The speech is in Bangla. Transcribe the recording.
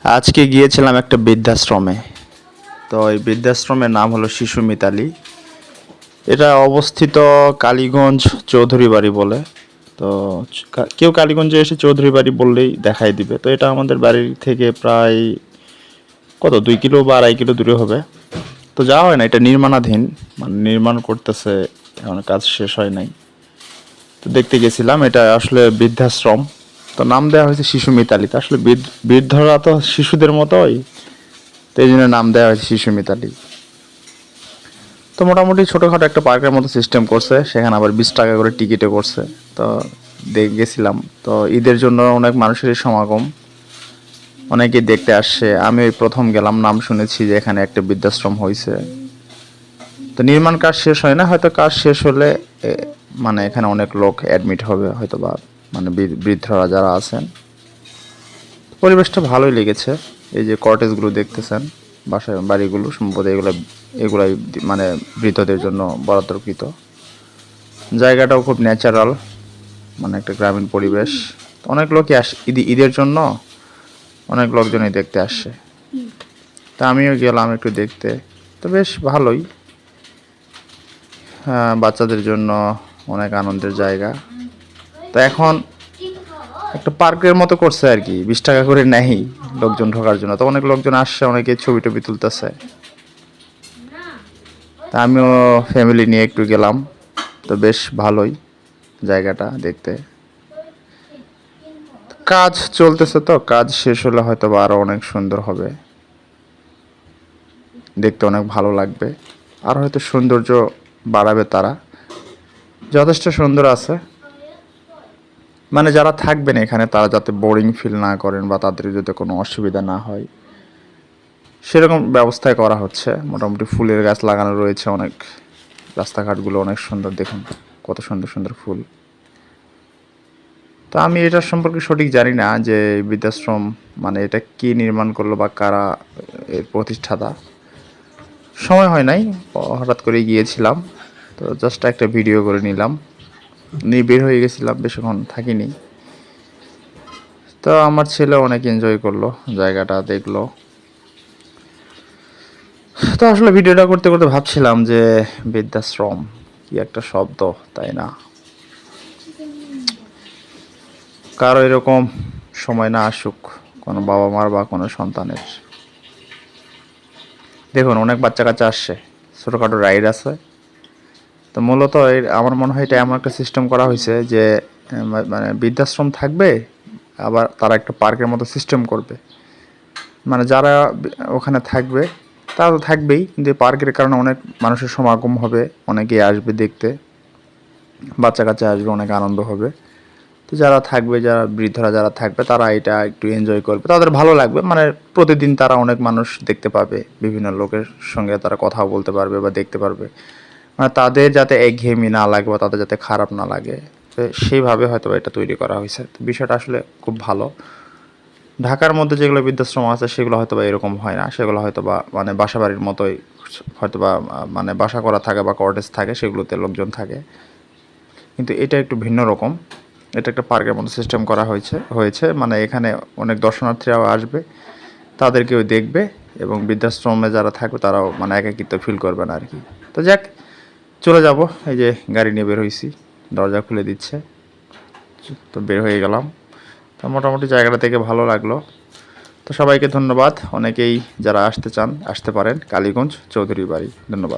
আজকে গিয়েছিলাম একটা বৃদ্ধাশ্রমে। তো এই বৃদ্ধাশ্রমের নাম হলো শিশু মিতালি। এটা অবস্থিত কালীগঞ্জ চৌধুরী বাড়ি বলে। তো কেউ কালীগঞ্জে এসে চৌধুরী বাড়ি বললেই দেখাই দিবে। তো এটা আমাদের বাড়ি থেকে প্রায় কত 2 কিলো বা 2.5 কিলো দূরে হবে। তো যাওয়া হয় না, এটা নির্মাণাধীন, মানে নির্মাণ করতেছে, এখন কাজ শেষ হয় নাই। তো দেখতে গেছিলাম, এটা আসলে বৃদ্ধাশ্রম। তো নাম দেওয়া হয়েছে শিশু মিতালি। তো আসলে বৃদ্ধরা তো শিশুদের মতোই, তো এই জন্য নাম দেওয়া হয়েছে শিশু মিতালি। তো মোটামুটি ছোটোখাটো একটা পার্কের মতো সিস্টেম করছে, সেখানে আবার 20 টাকা করে টিকিটও করছে। তো গেছিলাম। তো ঈদের জন্য অনেক মানুষেরই সমাগম, অনেকেই দেখতে আসছে। আমি ওই প্রথম গেলাম, নাম শুনেছি যে এখানে একটা বৃদ্ধাশ্রম হয়েছে। তো নির্মাণ কাজ শেষ হয় না, হয়তো কাজ শেষ হলে মানে এখানে অনেক লোক অ্যাডমিট হবে হয়তো, বা মানে বৃদ্ধরা যারা আছেন। পরিবেশটা ভালোই লেগেছে। এই যে কটেজগুলো দেখতেছেন, বাড়িগুলো সম্ভবত এগুলাই মানে বৃদ্ধদের জন্য বরাদ্দকৃত। জায়গাটাও খুব ন্যাচারাল, মানে একটা গ্রামীণ পরিবেশ। অনেক লোকই ঈদের জন্য অনেক লোকজনই দেখতে আসছে। তা আমিও গেলাম একটু দেখতে। তো বেশ ভালোই, বাচ্চাদের জন্য অনেক আনন্দের জায়গা। তো এখন একটা পার্কের মতো করছে আর কি, 20 টাকা করে নেই লোকজন ঢোকার জন্য। তো অনেক লোকজন আসছে, অনেকে ছবি টবি তুলতেছে। তা আমিও ফ্যামিলি নিয়ে একটু গেলাম। তো বেশ ভালোই জায়গাটা দেখতে। কাজ চলতেছে, তো কাজ শেষ হলে হয়তো বা আরো অনেক সুন্দর হবে, দেখতে অনেক ভালো লাগবে, আর হয়তো সৌন্দর্য বাড়াবে তারা। যথেষ্ট সুন্দর আছে, মানে যারা থাকবেন এখানে তারা যাতে বোরিং ফিল না করেন বা তাদের যাতে কোনো অসুবিধা না হয়, সেরকম ব্যবস্থায় করা হচ্ছে। মোটামুটি ফুলের গাছ লাগানো রয়েছে অনেক, রাস্তাঘাটগুলো অনেক সুন্দর, দেখুন কত সুন্দর সুন্দর ফুল। তো আমি এটার সম্পর্কে সঠিক জানি না যে বৃদ্ধাশ্রম মানে এটা কি নির্মাণ করলো বা কারা এর প্রতিষ্ঠাতা। সময় হয় নাই, হঠাৎ করে গিয়েছিলাম। তো জাস্ট একটা ভিডিও করে নিলাম, নিয়ে বের হয়ে গেছিলাম, বেশিক্ষণ থাকিনি। তো আমার ছেলে অনেক এনজয় করলো, জায়গাটা দেখলো। তো আসলে ভিডিওটা করতে করতে ভাবছিলাম যে বৃদ্ধাশ্রম কি একটা শব্দ, তাই না? কারো এরকম সময় না আসুক, কোনো বাবা মার বা কোনো সন্তানের। দেখুন অনেক বাচ্চা কাচ্চা আসছে, ছোটোখাটো রাইড আছে। তো মূলত আমার মনে হয় এটা এমন একটা সিস্টেম করা হয়েছে যে মানে বৃদ্ধাশ্রম থাকবে, আবার তারা একটা পার্কের মতো সিস্টেম করবে। মানে যারা ওখানে থাকবে তারা তো থাকবেই, কিন্তু পার্কের কারণে অনেক মানুষের সমাগম হবে, অনেকেই আসবে দেখতে, বাচ্চা কাচ্চা আসবে, অনেক আনন্দ হবে। তো যারা থাকবে, যারা বৃদ্ধরা যারা থাকবে, তারা এটা একটু এনজয় করবে, তাদের ভালো লাগবে। মানে প্রতিদিন তারা অনেক মানুষ দেখতে পাবে, বিভিন্ন লোকের সঙ্গে তারা কথাও বলতে পারবে বা দেখতে পারবে। মানে তাদের যাতে একঘেয়েমি না লাগে বা তাদের যাতে খারাপ না লাগে, তো সেইভাবে হয়তো এটা তৈরি করা হয়েছে। তো বিষয়টা আসলে খুব ভালো। ঢাকার মধ্যে যেগুলো বৃদ্ধাশ্রম আছে সেগুলো হয়তো বা এরকম হয় না, সেগুলো হয়তো বা মানে বাসা বাড়ির মতোই হয়তো বা মানে বাসা করা থাকে বা কটেজ থাকে, সেগুলোতে লোকজন থাকে। কিন্তু এটা একটু ভিন্ন রকম, এটা একটা পার্কের মতো সিস্টেম করা হয়েছে। মানে এখানে অনেক দর্শনার্থীরাও আসবে, তাদেরকেও দেখবে, এবং বৃদ্ধাশ্রমে যারা থাকবে তারাও মানে একাকিত্ব ফিল করবে না আর কি। তো যাক, চলে যাব। এই যে গাড়ি নিয়ে বের হয়েছি, দরজা খুলে দিচ্ছে, তো বের হয়ে গেলাম। তো মোটামুটি জায়গাটা থেকে ভালো লাগলো। তো সবাইকে ধন্যবাদ। অনেকেই যারা আসতে চান আসতে পারেন, কালীগঞ্জ চৌধুরী বাড়ি। ধন্যবাদ।